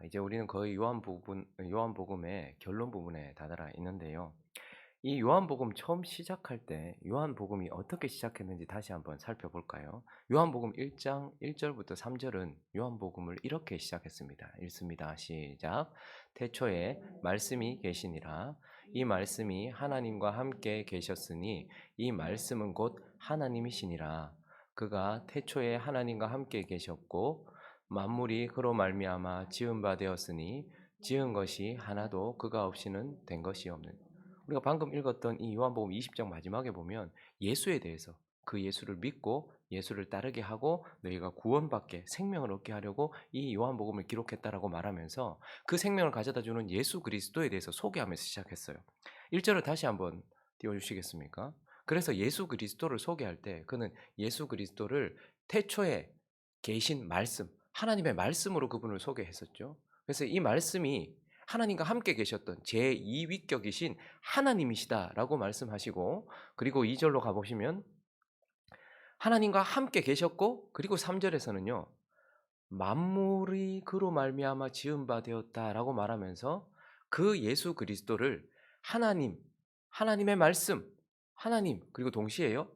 이제 우리는 거의 요한복음의 결론 부분에 다다라 있는데요. 이 요한복음 처음 시작할 때 요한복음이 어떻게 시작했는지 다시 한번 살펴볼까요? 요한복음 1장 1절부터 3절은 요한복음을 이렇게 시작했습니다. 읽습니다. 시작. 태초에 말씀이 계시니라. 이 말씀이 하나님과 함께 계셨으니 이 말씀은 곧 하나님이시니라. 그가 태초에 하나님과 함께 계셨고 만물이 그로 말미암아 지은 바 되었으니 지은 것이 하나도 그가 없이는 된 것이 없는. 우리가 방금 읽었던 이 요한복음 20장 마지막에 보면 예수에 대해서 그 예수를 믿고 예수를 따르게 하고 너희가 구원받게 생명을 얻게 하려고 이 요한복음을 기록했다라고 말하면서 그 생명을 가져다 주는 예수 그리스도에 대해서 소개하면서 시작했어요. 1절을 다시 한번 띄워 주시겠습니까? 그래서 예수 그리스도를 소개할 때 그는 예수 그리스도를 태초에 계신 말씀, 하나님의 말씀으로 그분을 소개했었죠. 그래서 이 말씀이 하나님과 함께 계셨던 제2위격이신 하나님이시다라고 말씀하시고, 그리고 2절로 가보시면 하나님과 함께 계셨고, 그리고 3절에서는요 만물이 그로 말미암아 지은 바 되었다라고 말하면서 그 예수 그리스도를 하나님, 하나님의 말씀, 하나님, 그리고 동시에요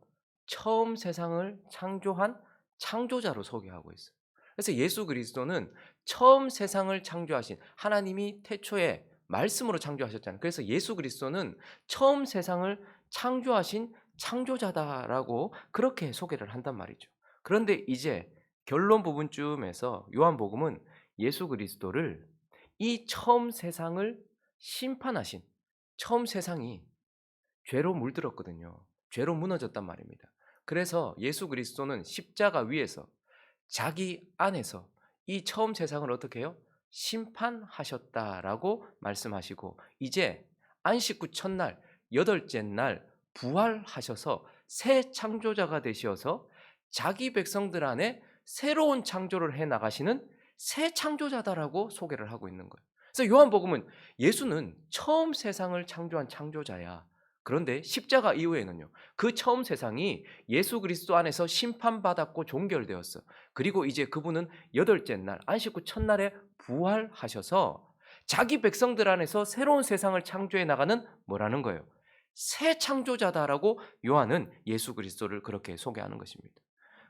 처음 세상을 창조한 창조자로 소개하고 있어요. 그래서 예수 그리스도는 처음 세상을 창조하신 하나님이 태초에 말씀으로 창조하셨잖아요. 그래서 예수 그리스도는 처음 세상을 창조하신 창조자다라고 그렇게 소개를 한단 말이죠. 그런데 이제 결론 부분쯤에서 요한복음은 예수 그리스도를 이 처음 세상을 심판하신, 처음 세상이 죄로 물들었거든요. 죄로 무너졌단 말입니다. 그래서 예수 그리스도는 십자가 위에서 자기 안에서 이 처음 세상을 어떻게 해요? 심판하셨다라고 말씀하시고, 이제 안식 후 첫날 여덟째 날 부활하셔서 새 창조자가 되셔서 자기 백성들 안에 새로운 창조를 해 나가시는 새 창조자다라고 소개를 하고 있는 거예요. 그래서 요한복음은 예수는 처음 세상을 창조한 창조자야. 그런데 십자가 이후에는요, 그 처음 세상이 예수 그리스도 안에서 심판받았고 종결되었어. 그리고 이제 그분은 여덟째 날 안식 후 첫날에 부활하셔서 자기 백성들 안에서 새로운 세상을 창조해 나가는 뭐라는 거예요? 새 창조자다라고 요한은 예수 그리스도를 그렇게 소개하는 것입니다.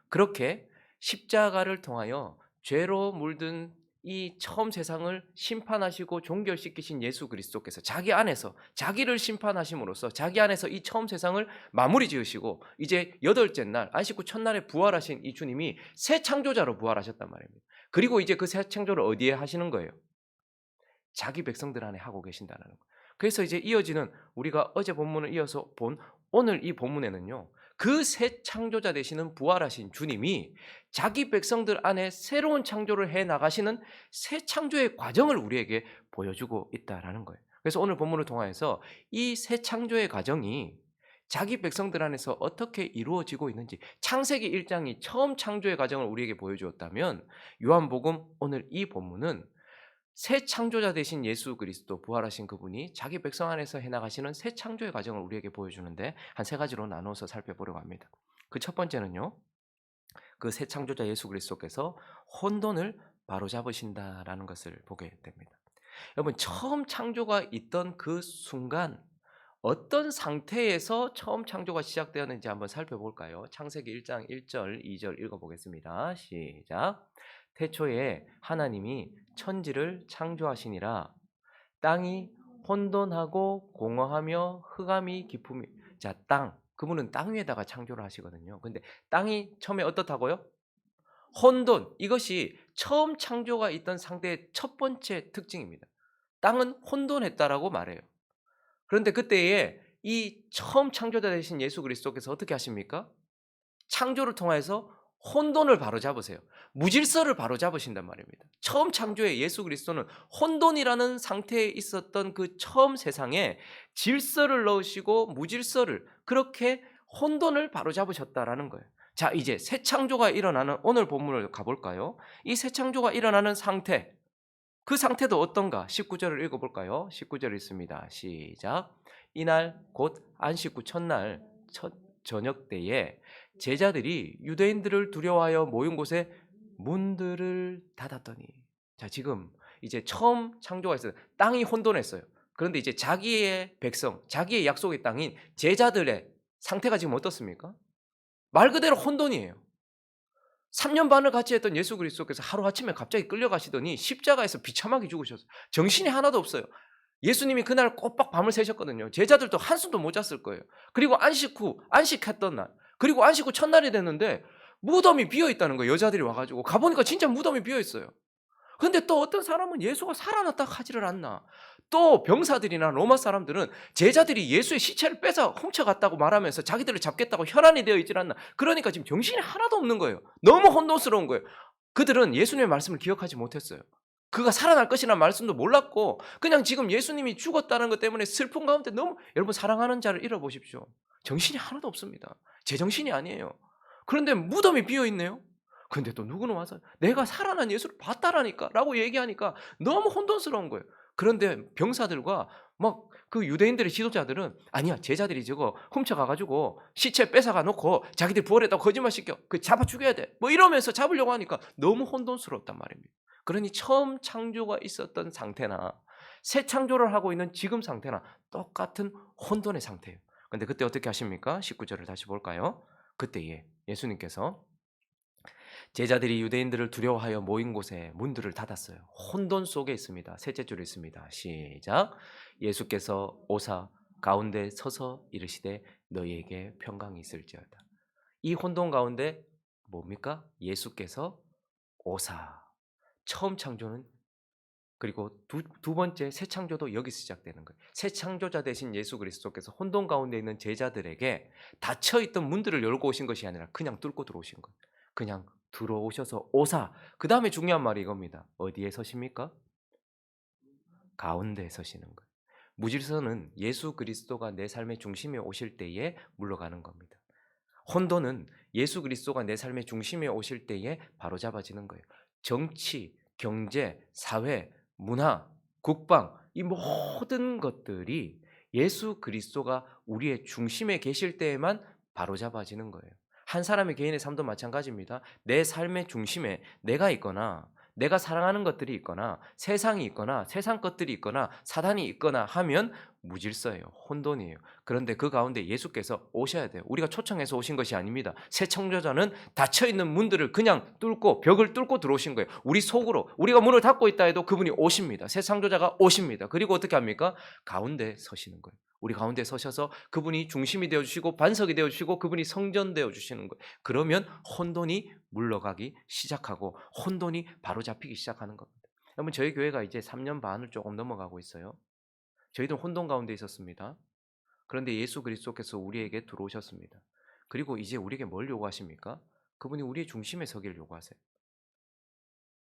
그렇게 십자가를 통하여 죄로 물든 이 처음 세상을 심판하시고 종결시키신 예수 그리스도께서 자기 안에서 자기를 심판하심으로써 자기 안에서 이 처음 세상을 마무리 지으시고, 이제 여덟째 날 안식 후 첫날에 부활하신 이 주님이 새 창조자로 부활하셨단 말입니다. 그리고 이제 그 새 창조를 어디에 하시는 거예요? 자기 백성들 안에 하고 계신다는 거. 그래서 이제 이어지는 우리가 어제 본문을 이어서 본 오늘 이 본문에는요, 그 새 창조자 되시는 부활하신 주님이 자기 백성들 안에 새로운 창조를 해 나가시는 새 창조의 과정을 우리에게 보여주고 있다라는 거예요. 그래서 오늘 본문을 통해서 이 새 창조의 과정이 자기 백성들 안에서 어떻게 이루어지고 있는지, 창세기 1장이 처음 창조의 과정을 우리에게 보여주었다면 요한복음 오늘 이 본문은 새 창조자 되신 예수 그리스도 부활하신 그분이 자기 백성 안에서 해나가시는 새 창조의 과정을 우리에게 보여주는데 한 세 가지로 나눠서 살펴보려고 합니다. 그 첫 번째는요, 그 새 창조자 예수 그리스도께서 혼돈을 바로잡으신다라는 것을 보게 됩니다. 여러분, 처음 창조가 있던 그 순간 어떤 상태에서 처음 창조가 시작되었는지 한번 살펴볼까요? 창세기 1장 1절 2절 읽어보겠습니다. 시작. 태초에 하나님이 천지를 창조하시니라. 땅이 혼돈하고 공허하며 흑암이 깊음이. 자, 땅. 그분은 땅 위에다가 창조를 하시거든요. 근데 땅이 처음에 어떻다고요? 혼돈. 이것이 처음 창조가 있던 상태의 첫 번째 특징입니다. 땅은 혼돈했다라고 말해요. 그런데 그때에 이 처음 창조자 되신 예수 그리스도께서 어떻게 하십니까? 창조를 통해서 혼돈을 바로잡으세요. 무질서를 바로잡으신단 말입니다. 처음 창조의 예수 그리스도는 혼돈이라는 상태에 있었던 그 처음 세상에 질서를 넣으시고 무질서를, 그렇게 혼돈을 바로잡으셨다라는 거예요. 자, 이제 새 창조가 일어나는 오늘 본문을 가볼까요? 이 새 창조가 일어나는 상태, 그 상태도 어떤가? 19절을 읽어볼까요? 19절 읽습니다. 시작. 이날 곧 안식 후 첫날 첫 저녁 때에 제자들이 유대인들을 두려워하여 모인 곳에 문들을 닫았더니. 자, 지금 이제 처음 창조가 있어요. 땅이 혼돈했어요. 그런데 이제 자기의 백성, 자기의 약속의 땅인 제자들의 상태가 지금 어떻습니까? 말 그대로 혼돈이에요. 3년 반을 같이 했던 예수 그리스도께서 하루아침에 갑자기 끌려가시더니 십자가에서 비참하게 죽으셨어요. 정신이 하나도 없어요. 예수님이 그날 꼬박 밤을 새셨거든요. 제자들도 한숨도 못 잤을 거예요. 그리고 안식 후, 안식했던 날, 그리고 안식 후 첫날이 됐는데 무덤이 비어 있다는 거예요. 여자들이 와가지고 가보니까 진짜 무덤이 비어 있어요. 근데 또 어떤 사람은 예수가 살아났다 하지를 않나. 또 병사들이나 로마 사람들은 제자들이 예수의 시체를 뺏어 훔쳐갔다고 말하면서 자기들을 잡겠다고 혈안이 되어 있질 않나. 그러니까 지금 정신이 하나도 없는 거예요. 너무 혼돈스러운 거예요. 그들은 예수님의 말씀을 기억하지 못했어요. 그가 살아날 것이라는 말씀도 몰랐고 그냥 지금 예수님이 죽었다는 것 때문에 슬픈 가운데 너무 여러분 사랑하는 자를 잃어보십시오. 정신이 하나도 없습니다. 제정신이 아니에요. 그런데 무덤이 비어있네요. 근데 또 누구는 와서 내가 살아난 예수를 봤다라니까 라고 얘기하니까 너무 혼돈스러운 거예요. 그런데 병사들과 막 그 유대인들의 지도자들은 아니야 제자들이 저거 훔쳐가가지고 시체 뺏어가 놓고 자기들 부활했다고 거짓말시켜 그 잡아 죽여야 돼 뭐 이러면서 잡으려고 하니까 너무 혼돈스러웠단 말입니다. 그러니 처음 창조가 있었던 상태나 새 창조를 하고 있는 지금 상태나 똑같은 혼돈의 상태예요. 근데 그때 어떻게 하십니까? 19절을 다시 볼까요? 그때에 예수님께서 제자들이 유대인들을 두려워하여 모인 곳에 문들을 닫았어요. 혼돈 속에 있습니다. 셋째 줄에 있습니다. 시작. 예수께서 오사 가운데 서서 이르시되 너희에게 평강이 있을지어다. 이 혼돈 가운데 뭡니까? 예수께서 오사. 처음 창조는 그리고 두 번째 새 창조도 여기서 시작되는 거예요. 새 창조자 되신 예수 그리스도께서 혼돈 가운데 있는 제자들에게 닫혀 있던 문들을 열고 오신 것이 아니라 그냥 뚫고 들어오신 거예요. 그냥 들어오셔서 오사. 그다음에 중요한 말이 이겁니다. 어디에 서십니까? 가운데에 서시는 거예요. 무질서는 예수 그리스도가 내 삶의 중심에 오실 때에 물러가는 겁니다. 혼돈은 예수 그리스도가 내 삶의 중심에 오실 때에 바로잡아지는 거예요. 정치, 경제, 사회, 문화, 국방 이 모든 것들이 예수 그리스도가 우리의 중심에 계실 때에만 바로잡아지는 거예요. 한 사람의 개인의 삶도 마찬가지입니다. 내 삶의 중심에 내가 있거나 내가 사랑하는 것들이 있거나 세상이 있거나 세상 것들이 있거나 사단이 있거나 하면 무질서예요. 혼돈이에요. 그런데 그 가운데 예수께서 오셔야 돼요. 우리가 초청해서 오신 것이 아닙니다. 새 창조자는 닫혀있는 문들을 그냥 뚫고 벽을 뚫고 들어오신 거예요. 우리 속으로 우리가 문을 닫고 있다 해도 그분이 오십니다. 새 창조자가 오십니다. 그리고 어떻게 합니까? 가운데 서시는 거예요. 우리 가운데 서셔서 그분이 중심이 되어주시고 반석이 되어주시고 그분이 성전 되어주시는 거예요. 그러면 혼돈이 물러가기 시작하고 혼돈이 바로잡히기 시작하는 겁니다. 여러분 저희 교회가 이제 3년 반을 조금 넘어가고 있어요. 저희도 혼돈 가운데 있었습니다. 그런데 예수 그리스도께서 우리에게 들어오셨습니다. 그리고 이제 우리에게 뭘 요구하십니까? 그분이 우리의 중심에 서기를 요구하세요.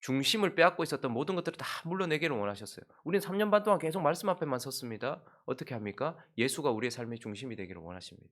중심을 빼앗고 있었던 모든 것들을 다 물러내기를 원하셨어요. 우리는 3년 반 동안 계속 말씀 앞에만 섰습니다. 어떻게 합니까? 예수가 우리의 삶의 중심이 되기를 원하십니다.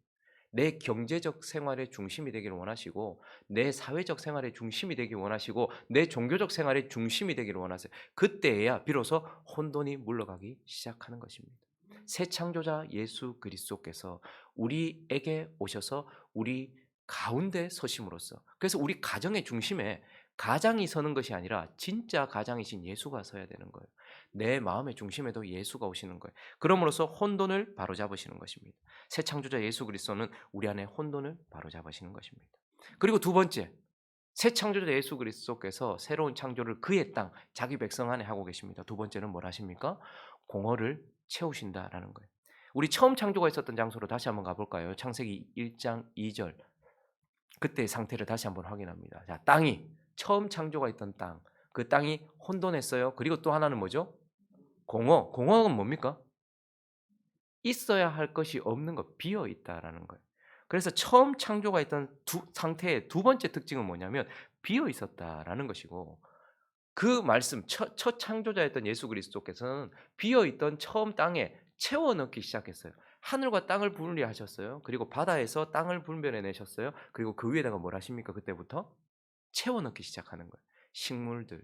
내 경제적 생활의 중심이 되기를 원하시고 내 사회적 생활의 중심이 되기를 원하시고 내 종교적 생활의 중심이 되기를 원하세요. 그때야 비로소 혼돈이 물러가기 시작하는 것입니다. 새 창조자 예수 그리스도께서 우리에게 오셔서 우리 가운데 서심으로써 그래서 우리 가정의 중심에 가장이 서는 것이 아니라 진짜 가장이신 예수가 서야 되는 거예요. 내 마음의 중심에도 예수가 오시는 거예요. 그럼으로써 혼돈을 바로잡으시는 것입니다. 새 창조자 예수 그리스도는 우리 안에 혼돈을 바로잡으시는 것입니다. 그리고 두 번째, 새 창조자 예수 그리스도께서 새로운 창조를 그의 땅, 자기 백성 안에 하고 계십니다. 두 번째는 뭘 하십니까? 공허를 채우신다라는 거예요. 우리 처음 창조가 있었던 장소로 다시 한번 가볼까요? 창세기 1장 2절. 그때의 상태를 다시 한번 확인합니다. 자, 땅이 처음 창조가 있던 땅, 그 땅이 혼돈했어요. 그리고 또 하나는 뭐죠? 공허. 공허는 뭡니까? 있어야 할 것이 없는 것, 비어 있다라는 거예요. 그래서 처음 창조가 있던 상태의 두 번째 특징은 뭐냐면 비어 있었다라는 것이고 그 말씀 첫 창조자였던 예수 그리스도께서는 비어 있던 처음 땅에 채워 넣기 시작했어요. 하늘과 땅을 분리하셨어요. 그리고 바다에서 땅을 분별해 내셨어요. 그리고 그 위에다가 뭘 하십니까? 그때부터 채워 넣기 시작하는 거예요. 식물들,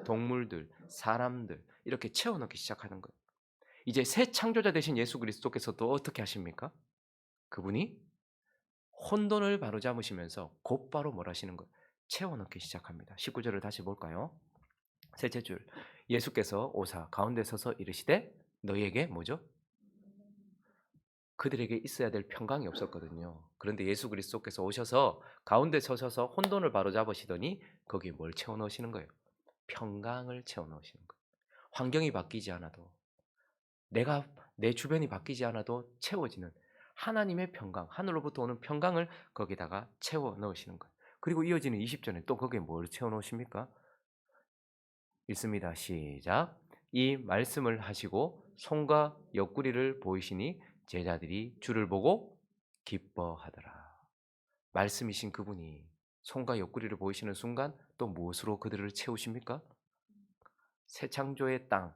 동물들, 사람들 이렇게 채워 넣기 시작하는 거예요. 이제 새 창조자 되신 예수 그리스도께서도 어떻게 하십니까? 그분이 혼돈을 바로잡으시면서 곧바로 뭘 하시는 거예요? 채워 넣기 시작합니다. 19절을 다시 볼까요? 셋째 줄. 예수께서 오사 가운데 서서 이르시되 너희에게 뭐죠? 그들에게 있어야 될 평강이 없었거든요. 그런데 예수 그리스도께서 오셔서 가운데 서셔서 혼돈을 바로잡으시더니 거기에 뭘 채워 넣으시는 거예요? 평강을 채워 넣으시는 거예요. 환경이 바뀌지 않아도 내가 내 주변이 바뀌지 않아도 채워지는 하나님의 평강, 하늘로부터 오는 평강을 거기다가 채워 넣으시는 거예요. 그리고 이어지는 20절에 또 거기에 뭘 채워 넣으십니까? 읽습니다. 시작. 이 말씀을 하시고 손과 옆구리를 보이시니 제자들이 주를 보고 기뻐하더라. 말씀이신 그분이 손과 옆구리를 보이시는 순간 또 무엇으로 그들을 채우십니까? 새 창조의 땅,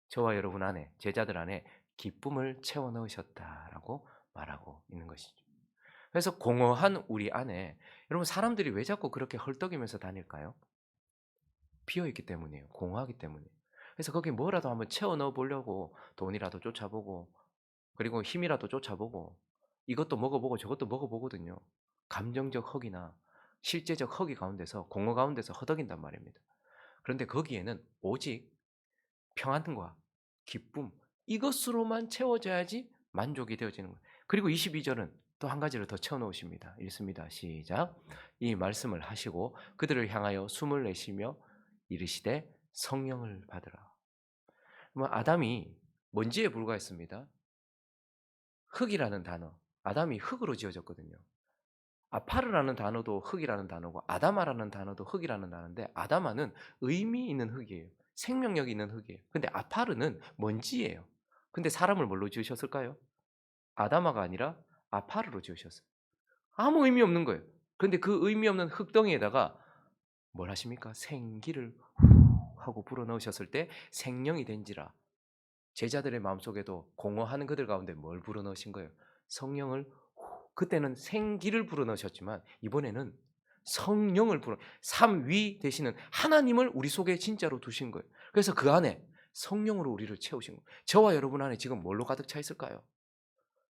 저와 여러분 안에, 제자들 안에 기쁨을 채워 넣으셨다라고 말하고 있는 것이죠. 그래서 공허한 우리 안에 여러분 사람들이 왜 자꾸 그렇게 헐떡이면서 다닐까요? 비어 있기 때문이에요. 공허하기 때문이에요. 그래서 거기에 뭐라도 한번 채워 넣어 보려고 돈이라도 쫓아보고 그리고 힘이라도 쫓아보고 이것도 먹어보고 저것도 먹어보거든요. 감정적 허기나 실제적 허기 가운데서 공허 가운데서 허덕인단 말입니다. 그런데 거기에는 오직 평안과 기쁨 이것으로만 채워져야지 만족이 되어지는 거예요. 그리고 22절은 또 한 가지를 더 채워 놓으십니다. 읽습니다. 시작. 이 말씀을 하시고 그들을 향하여 숨을 내쉬며 이르시되 성령을 받으라. 아담이 먼지에 불과했습니다. 흙이라는 단어. 아담이 흙으로 지어졌거든요. 아파르라는 단어도 흙이라는 단어고 아담아라는 단어도 흙이라는 단어인데 아담아는 의미 있는 흙이에요. 생명력이 있는 흙이에요. 근데 아파르는 먼지예요. 근데 사람을 뭘로 지으셨을까요? 아담아가 아니라 아파르로 지으셨어요. 아무 의미 없는 거예요. 근데 그 의미 없는 흙덩이에다가 뭘 하십니까? 생기를 하고 불어넣으셨을 때 생명이 된지라 제자들의 마음속에도 공허하는 그들 가운데 뭘 불어넣으신 거예요? 성령을 그때는 생기를 불어넣으셨지만 이번에는 성령을 삼위 되시는 하나님을 우리 속에 진짜로 두신 거예요. 그래서 그 안에 성령으로 우리를 채우신 거예요. 저와 여러분 안에 지금 뭘로 가득 차 있을까요?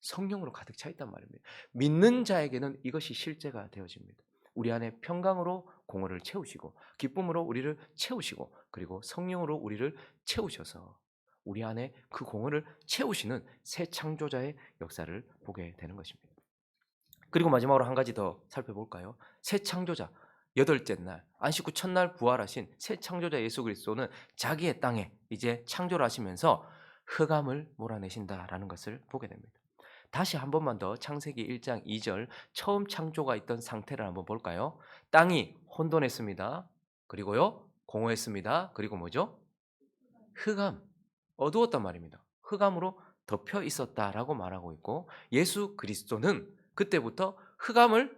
성령으로 가득 차 있단 말입니다. 믿는 자에게는 이것이 실제가 되어집니다. 우리 안에 평강으로 공허를 채우시고 기쁨으로 우리를 채우시고 그리고 성령으로 우리를 채우셔서 우리 안에 그 공허를 채우시는 새 창조자의 역사를 보게 되는 것입니다. 그리고 마지막으로 한 가지 더 살펴볼까요? 새 창조자, 여덟째 날, 안식 후 첫날 부활하신 새 창조자 예수 그리스도는 자기의 땅에 이제 창조를 하시면서 흑암을 몰아내신다라는 것을 보게 됩니다. 다시 한 번만 더 창세기 1장 2절 처음 창조가 있던 상태를 한번 볼까요? 땅이 혼돈했습니다. 그리고요, 공허했습니다. 그리고 뭐죠? 흑암, 어두웠단 말입니다. 흑암으로 덮여 있었다라고 말하고 있고 예수 그리스도는 그때부터 흑암을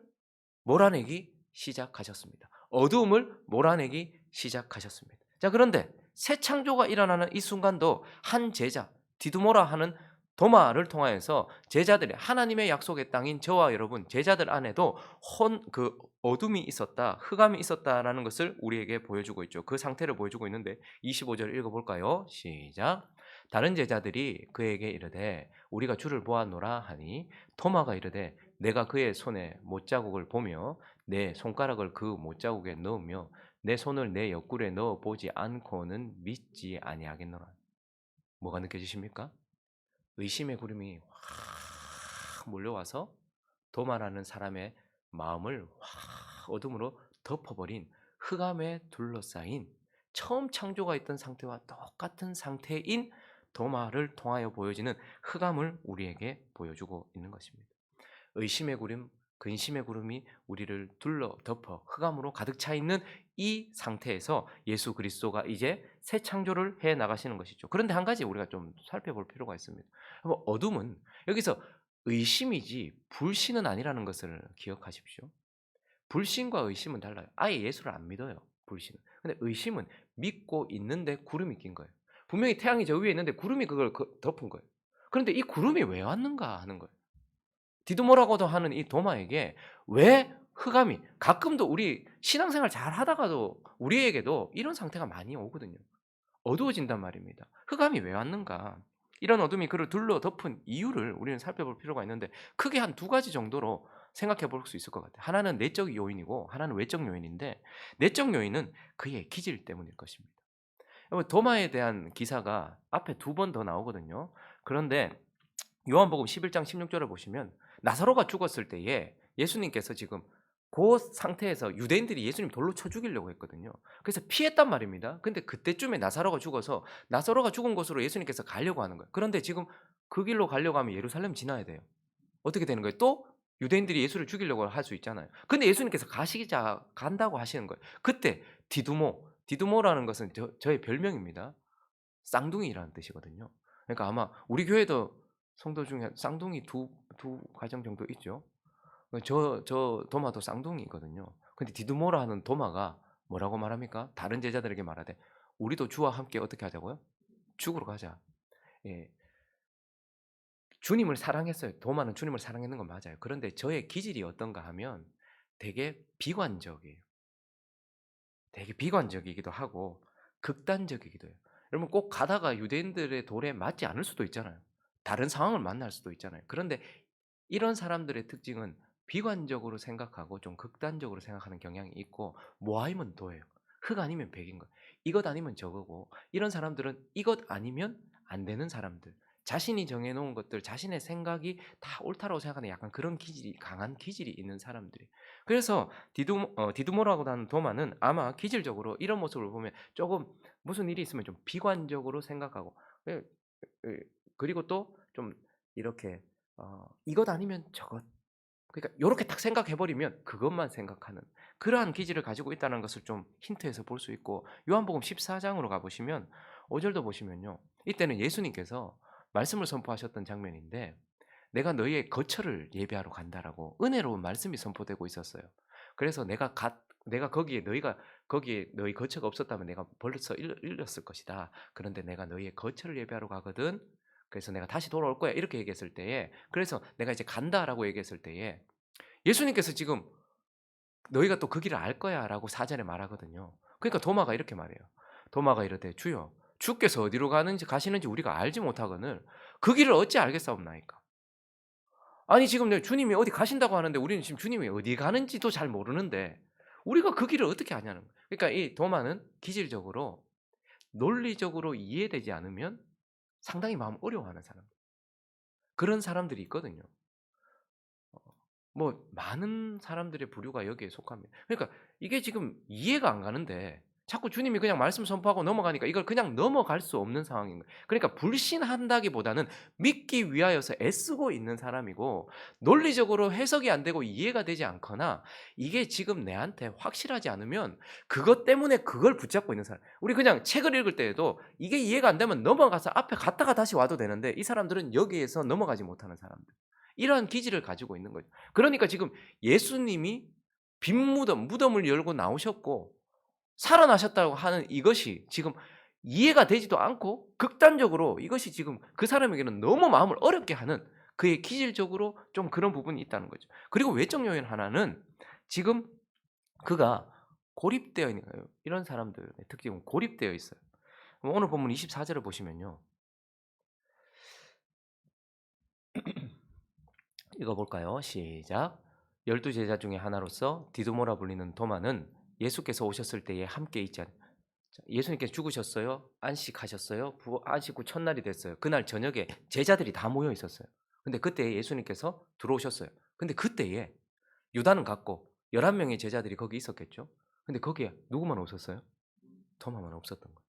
몰아내기 시작하셨습니다. 어두움을 몰아내기 시작하셨습니다. 자, 그런데 새 창조가 일어나는 이 순간도 한 제자, 디두모라 하는 도마를 통하여서 제자들의 하나님의 약속의 땅인 저와 여러분 제자들 안에도 그 어둠이 있었다, 흑암이 있었다라는 것을 우리에게 보여주고 있죠. 그 상태를 보여주고 있는데 25절 읽어볼까요? 시작. 다른 제자들이 그에게 이르되 우리가 주를 보았노라 하니 토마가 이르되 내가 그의 손에 못자국을 보며 내 손가락을 그 못자국에 넣으며 내 손을 내 옆구리에 넣어 보지 않고는 믿지 아니하겠노라. 뭐가 느껴지십니까? 의심의 구름이 확 몰려와서 도마라는 사람의 마음을 확 어둠으로 덮어버린 흑암에 둘러싸인 처음 창조가 있던 상태와 똑같은 상태인 도마를 통하여 보여지는 흑암을 우리에게 보여주고 있는 것입니다. 의심의 구름, 근심의 구름이 우리를 둘러 덮어 흑암으로 가득 차 있는 이 상태에서 예수 그리스도가 이제 새 창조를 해 나가시는 것이죠. 그런데 한 가지 우리가 좀 살펴볼 필요가 있습니다. 어둠은 여기서 의심이지 불신은 아니라는 것을 기억하십시오. 불신과 의심은 달라요. 아예 예수를 안 믿어요. 불신은. 근데 의심은 믿고 있는데 구름이 낀 거예요. 분명히 태양이 저 위에 있는데 구름이 그걸 덮은 거예요. 그런데 이 구름이 왜 왔는가 하는 거예요. 디두모라고도 하는 이 도마에게 왜 흑암이 가끔도 우리 신앙생활 잘 하다가도 우리에게도 이런 상태가 많이 오거든요. 어두워진단 말입니다. 흑암이 왜 왔는가? 이런 어둠이 그를 둘러 덮은 이유를 우리는 살펴볼 필요가 있는데 크게 한 두 가지 정도로 생각해 볼 수 있을 것 같아요. 하나는 내적 요인이고 하나는 외적 요인인데 내적 요인은 그의 기질 때문일 것입니다. 도마에 대한 기사가 앞에 2번 더 나오거든요. 그런데 요한복음 11장 16절을 보시면 나사로가 죽었을 때에 예수님께서 지금 그 상태에서 유대인들이 예수님 돌로 쳐 죽이려고 했거든요. 그래서 피했단 말입니다. 근데 그때쯤에 나사로가 죽어서 나사로가 죽은 곳으로 예수님께서 가려고 하는 거예요. 그런데 지금 그 길로 가려고 하면 예루살렘 지나야 돼요. 어떻게 되는 거예요? 또 유대인들이 예수를 죽이려고 할 수 있잖아요. 근데 예수님께서 가시자 간다고 하시는 거예요. 그때 디두모라는 것은 저의 별명입니다. 쌍둥이라는 뜻이거든요. 그러니까 아마 우리 교회도 성도 중에 쌍둥이 두 가정 정도 있죠. 저 도마도 쌍둥이거든요. 근데 디두모라 하는 도마가 뭐라고 말합니까? 다른 제자들에게 말하되 우리도 주와 함께 어떻게 하자고요? 죽으러 가자. 예. 주님을 사랑했어요. 도마는 주님을 사랑했는 건 맞아요. 그런데 저의 기질이 어떤가 하면 되게 비관적이에요. 되게 비관적이기도 하고 극단적이기도 해요. 여러분 꼭 가다가 유대인들의 돌에 맞지 않을 수도 있잖아요. 다른 상황을 만날 수도 있잖아요. 그런데 이런 사람들의 특징은 비관적으로 생각하고 좀 극단적으로 생각하는 경향이 있고 뭐 아니면 도예요. 흑 아니면 백인 거. 이것 아니면 저거고 이런 사람들은 이것 아니면 안 되는 사람들. 자신이 정해놓은 것들, 자신의 생각이 다 옳다라고 생각하는 약간 그런 기질이 강한 기질이 있는 사람들이. 그래서 디두모라고 하는 도마는 아마 기질적으로 이런 모습을 보면 조금 무슨 일이 있으면 좀 비관적으로 생각하고 예, 예, 그리고 또 좀 이렇게 이것 아니면 저것. 그러니까 요렇게 딱 생각해 버리면 그것만 생각하는 그러한 기질을 가지고 있다는 것을 좀 힌트에서 볼 수 있고 요한복음 14장으로 가 보시면 5 절도 보시면요. 이때는 예수님께서 말씀을 선포하셨던 장면인데 "내가 너희의 거처를 예비하러 간다."라고 은혜로운 말씀이 선포되고 있었어요. 그래서 내가 거기에 너희 거처가 없었다면 내가 벌써 일렀을 것이다. 그런데 내가 너희의 거처를 예비하러 가거든. 그래서 내가 다시 돌아올 거야. 이렇게 얘기했을 때에 그래서 내가 이제 간다라고 얘기했을 때에 예수님께서 지금 너희가 또 그 길을 알 거야라고 사전에 말하거든요. 그러니까 도마가 이렇게 말해요. 도마가 이르되 주여 주께서 어디로 가시는지 우리가 알지 못하거늘 그 길을 어찌 알겠사옵나이까. 아니 지금 주님이 어디 가신다고 하는데 우리는 지금 주님이 어디 가는지도 잘 모르는데 우리가 그 길을 어떻게 아냐는 거예요. 그러니까 이 도마는 기질적으로 논리적으로 이해되지 않으면 상당히 마음 어려워하는 사람. 그런 사람들이 있거든요. 뭐 많은 사람들의 부류가 여기에 속합니다. 그러니까 이게 지금 이해가 안 가는데 자꾸 주님이 그냥 말씀 선포하고 넘어가니까 이걸 그냥 넘어갈 수 없는 상황인 거예요. 그러니까 불신한다기보다는 믿기 위하여서 애쓰고 있는 사람이고 논리적으로 해석이 안 되고 이해가 되지 않거나 이게 지금 내한테 확실하지 않으면 그것 때문에 그걸 붙잡고 있는 사람. 우리 그냥 책을 읽을 때에도 이게 이해가 안 되면 넘어가서 앞에 갔다가 다시 와도 되는데 이 사람들은 여기에서 넘어가지 못하는 사람들. 이러한 기질을 가지고 있는 거죠. 그러니까 지금 예수님이 빈 무덤을 열고 나오셨고 살아나셨다고 하는 이것이 지금 이해가 되지도 않고 극단적으로 이것이 지금 그 사람에게는 너무 마음을 어렵게 하는 그의 기질적으로 좀 그런 부분이 있다는 거죠. 그리고 외적 요인 하나는 지금 그가 고립되어 있는 거예요. 이런 사람들의 특징은 고립되어 있어요. 오늘 본문 24절을 보시면요. 읽어볼까요? 시작. 12제자 중에 하나로서 디두모라 불리는 도마는 예수께서 오셨을 때에 함께 있지 않. 예수님께서 죽으셨어요. 안식하셨어요. 안식 후 첫날이 됐어요. 그날 저녁에 제자들이 다 모여 있었어요. 근데 그때 예수님께서 들어오셨어요. 근데 그때에 유다는 갔고 11명의 제자들이 거기 있었겠죠. 근데 거기에 누구만 없었어요? 도마만 없었던 거예요.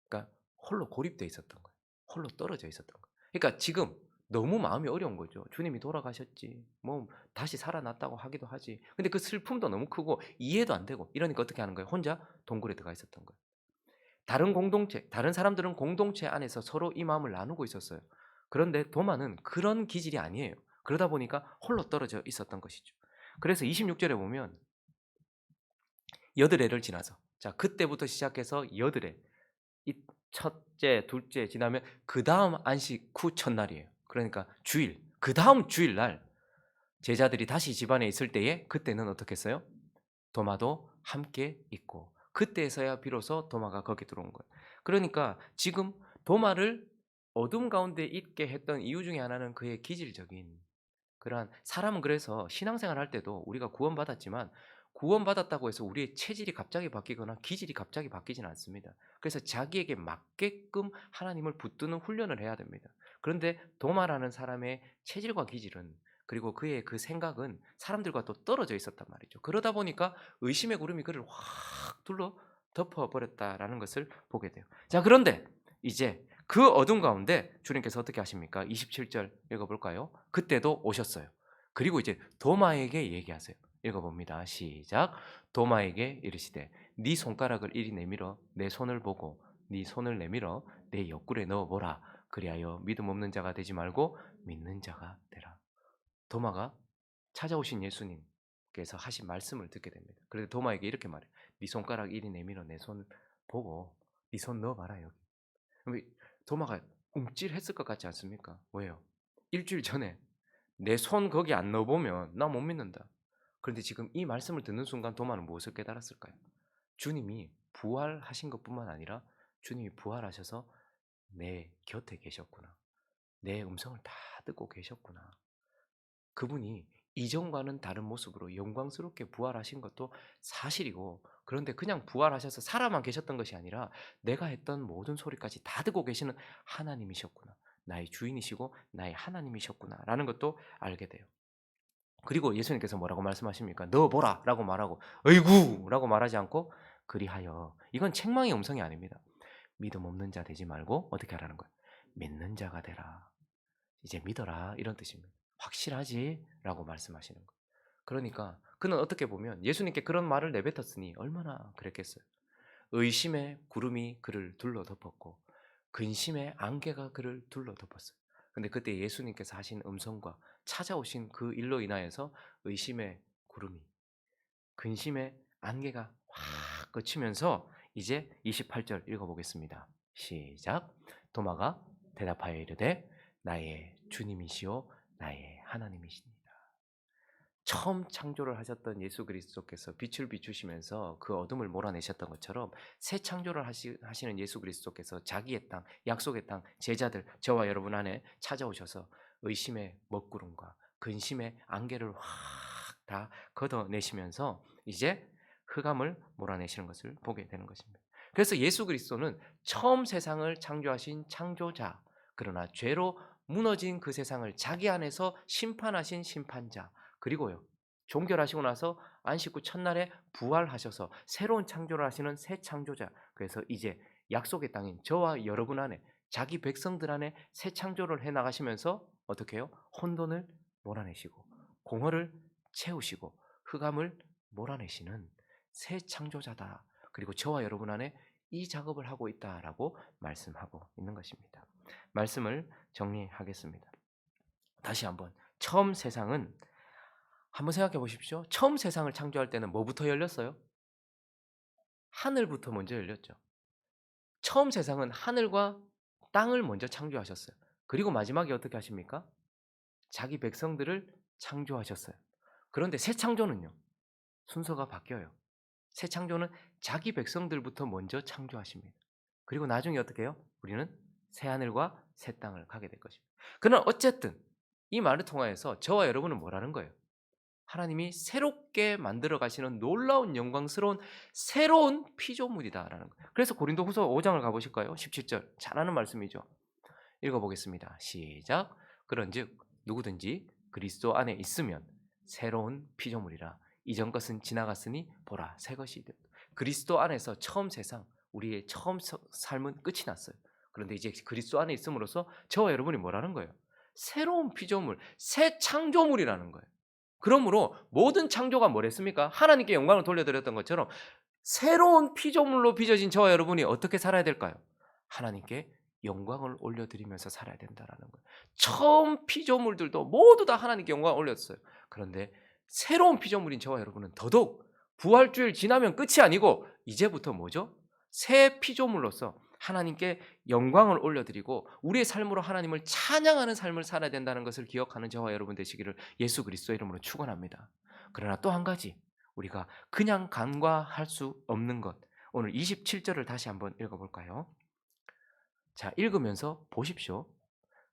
그러니까 홀로 고립돼 있었던 거예요. 홀로 떨어져 있었던 거예요. 그러니까 지금 너무 마음이 어려운 거죠. 주님이 돌아가셨지. 뭐 다시 살아났다고 하기도 하지. 근데 그 슬픔도 너무 크고 이해도 안 되고 이러니까 어떻게 하는 거예요? 혼자 동굴에 들어가 있었던 거예요. 다른 사람들은 공동체 안에서 서로 이 마음을 나누고 있었어요. 그런데 도마는 그런 기질이 아니에요. 그러다 보니까 홀로 떨어져 있었던 것이죠. 그래서 26절에 보면 여드레를 지나서 자 그때부터 시작해서 여드레 이 첫째, 둘째 지나면 그다음 안식 후 첫날이에요. 그러니까 주일, 그다음 주일날 제자들이 다시 집안에 있을 때에 그때는 어떻게 했어요? 도마도 함께 있고 그때서야 비로소 도마가 거기 들어온 거예요. 그러니까 지금 도마를 어둠 가운데 있게 했던 이유 중에 하나는 그의 기질적인 그러한 사람은 그래서 신앙생활 할 때도 우리가 구원받았지만 구원받았다고 해서 우리의 체질이 갑자기 바뀌거나 기질이 갑자기 바뀌지는 않습니다. 그래서 자기에게 맞게끔 하나님을 붙드는 훈련을 해야 됩니다. 그런데 도마라는 사람의 체질과 기질은, 그리고 그의 그 생각은 사람들과 또 떨어져 있었단 말이죠. 그러다 보니까 의심의 구름이 그를 확 둘러 덮어버렸다라는 것을 보게 돼요. 자, 그런데 이제 그 어둠 가운데 주님께서 어떻게 하십니까? 27절 읽어볼까요? 그때도 오셨어요. 그리고 이제 도마에게 얘기하세요. 읽어봅니다. 시작. 도마에게 이르시되 네 손가락을 이리 내밀어 내 손을 보고 네 손을 내밀어 내 옆구리에 넣어보라. 그리하여 믿음 없는 자가 되지 말고 믿는 자가 되라. 도마가 찾아오신 예수님께서 하신 말씀을 듣게 됩니다. 그래서 도마에게 이렇게 말해요. 네 손가락 이리 내밀어 내 손 보고 네 손 넣어봐라 여기. 도마가 움찔했을 것 같지 않습니까? 왜요? 일주일 전에 내 손 거기 안 넣어보면 나 못 믿는다. 그런데 지금 이 말씀을 듣는 순간 도마는 무엇을 깨달았을까요? 주님이 부활하신 것뿐만 아니라 주님이 부활하셔서 내 곁에 계셨구나. 내 음성을 다 듣고 계셨구나. 그분이 이전과는 다른 모습으로 영광스럽게 부활하신 것도 사실이고, 그런데 그냥 부활하셔서 살아만 계셨던 것이 아니라 내가 했던 모든 소리까지 다 듣고 계시는 하나님이셨구나. 나의 주인이시고 나의 하나님이셨구나 라는 것도 알게 돼요. 그리고 예수님께서 뭐라고 말씀하십니까? 넣어보라 라고 말하고 어이구 라고 말하지 않고 그리하여, 이건 책망의 음성이 아닙니다. 믿음 없는 자 되지 말고 어떻게 하라는 거예요? 믿는 자가 되라. 이제 믿어라 이런 뜻입니다. 확실하지? 라고 말씀하시는 거예요. 그러니까 그는 어떻게 보면 예수님께 그런 말을 내뱉었으니 얼마나 그랬겠어요. 의심의 구름이 그를 둘러 덮었고 근심의 안개가 그를 둘러 덮었어요. 근데 그때 예수님께서 하신 음성과 찾아오신 그 일로 인하여서 의심의 구름이, 근심의 안개가 확 그치면서 이제 28절 읽어보겠습니다. 시작. 도마가 대답하여 이르되 나의 주님이시요 나의 하나님이시니라. 처음 창조를 하셨던 예수 그리스도께서 빛을 비추시면서 그 어둠을 몰아내셨던 것처럼 새 창조를 하시는 예수 그리스도께서 자기의 땅, 약속의 땅, 제자들, 저와 여러분 안에 찾아오셔서 의심의 먹구름과 근심의 안개를 확 다 걷어내시면서 이제 흑암을 몰아내시는 것을 보게 되는 것입니다. 그래서 예수 그리스도는 처음 세상을 창조하신 창조자, 그러나 죄로 무너진 그 세상을 자기 안에서 심판하신 심판자, 그리고요 종결하시고 나서 안식 후 첫날에 부활하셔서 새로운 창조를 하시는 새 창조자, 그래서 이제 약속의 땅인 저와 여러분 안에, 자기 백성들 안에 새 창조를 해나가시면서 어떻게 해요? 혼돈을 몰아내시고 공허를 채우시고 흑암을 몰아내시는 새 창조자다. 그리고 저와 여러분 안에 이 작업을 하고 있다라고 말씀하고 있는 것입니다. 말씀을 정리하겠습니다. 다시 한번, 처음 세상은, 한번 생각해 보십시오. 처음 세상을 창조할 때는 뭐부터 열렸어요? 하늘부터 먼저 열렸죠. 처음 세상은 하늘과 땅을 먼저 창조하셨어요. 그리고 마지막에 어떻게 하십니까? 자기 백성들을 창조하셨어요. 그런데 새 창조는요, 순서가 바뀌어요. 새 창조는 자기 백성들부터 먼저 창조하십니다. 그리고 나중에 어떻게 해요? 우리는 새 하늘과 새 땅을 가게 될 것입니다. 그러나 어쨌든 이 말을 통하여서 저와 여러분은 뭐라는 거예요? 하나님이 새롭게 만들어 가시는 놀라운 영광스러운 새로운 피조물이다라는 거예요. 그래서 고린도후서 5장을 가 보실까요? 17절. 잘 아는 말씀이죠. 읽어 보겠습니다. 시작. 그런즉 누구든지 그리스도 안에 있으면 새로운 피조물이라. 이전 것은 지나갔으니 보라 새 것이 되었다. 그리스도 안에서 처음 세상, 우리의 처음 삶은 끝이 났어요. 그런데 이제 그리스도 안에 있음으로써 저와 여러분이 뭐라는 거예요? 새로운 피조물, 새 창조물이라는 거예요. 그러므로 모든 창조가 뭐랬습니까? 하나님께 영광을 돌려드렸던 것처럼 새로운 피조물로 빚어진 저와 여러분이 어떻게 살아야 될까요? 하나님께 영광을 올려드리면서 살아야 된다는 거예요. 처음 피조물들도 모두 다 하나님께 영광을 올렸어요. 그런데 새로운 피조물인 저와 여러분은 더더욱 부활주일 지나면 끝이 아니고 이제부터 뭐죠? 새 피조물로서 하나님께 영광을 올려드리고 우리의 삶으로 하나님을 찬양하는 삶을 살아야 된다는 것을 기억하는 저와 여러분 되시기를 예수 그리스도의 이름으로 축원합니다. 그러나 또 한 가지, 우리가 그냥 간과할 수 없는 것, 오늘 27절을 다시 한번 읽어볼까요? 자, 읽으면서 보십시오.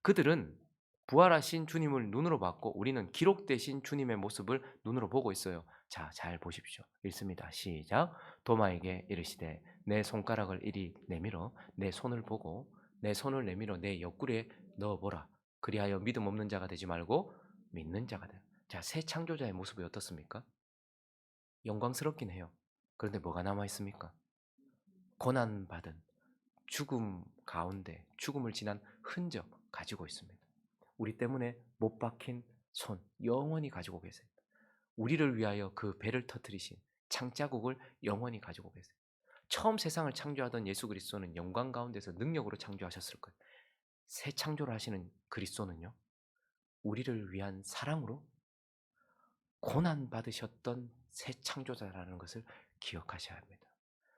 그들은 부활하신 주님을 눈으로 봤고 우리는 기록되신 주님의 모습을 눈으로 보고 있어요. 자, 잘 보십시오. 읽습니다. 시작. 도마에게 이르시되 내 손가락을 이리 내밀어 내 손을 보고 내 손을 내밀어 내 옆구리에 넣어보라. 그리하여 믿음 없는 자가 되지 말고 믿는 자가 되라. 자, 새 창조자의 모습이 어떻습니까? 영광스럽긴 해요. 그런데 뭐가 남아 있습니까? 고난받은 죽음 가운데 죽음을 지난 흔적 가지고 있습니다. 우리 때문에 못 박힌 손 영원히 가지고 계세요. 우리를 위하여 그 배를 터뜨리신 창자국을 영원히 가지고 계세요. 처음 세상을 창조하던 예수 그리스도는 영광 가운데서 능력으로 창조하셨을 거예요. 새 창조를 하시는 그리스도는요, 우리를 위한 사랑으로 고난 받으셨던 새 창조자라는 것을 기억하셔야 합니다.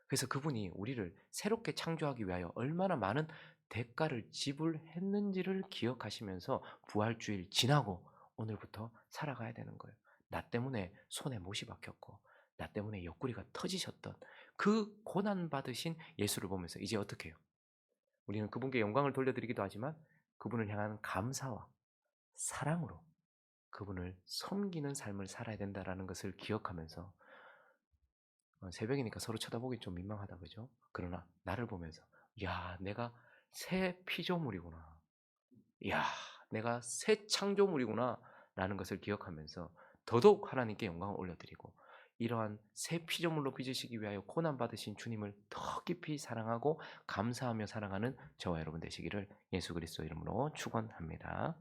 그래서 그분이 우리를 새롭게 창조하기 위하여 얼마나 많은 대가를 지불했는지를 기억하시면서 부활주일 지나고 오늘부터 살아가야 되는 거예요. 나 때문에 손에 못이 박혔고 나 때문에 옆구리가 터지셨던 그 고난받으신 예수를 보면서 이제 어떻게 해요? 우리는 그분께 영광을 돌려드리기도 하지만 그분을 향한 감사와 사랑으로 그분을 섬기는 삶을 살아야 된다는 것을 기억하면서 새벽이니까 서로 쳐다보기 좀 민망하다 그죠? 그러나 나를 보면서 야 내가 새 피조물이구나. 야 내가 새 창조물이구나 라는 것을 기억하면서 더더욱 하나님께 영광을 올려드리고 이러한 새 피조물로 빚으시기 위하여 고난받으신 주님을 더 깊이 사랑하고 감사하며 살아가는 저와 여러분 되시기를 예수 그리스도 이름으로 축원합니다.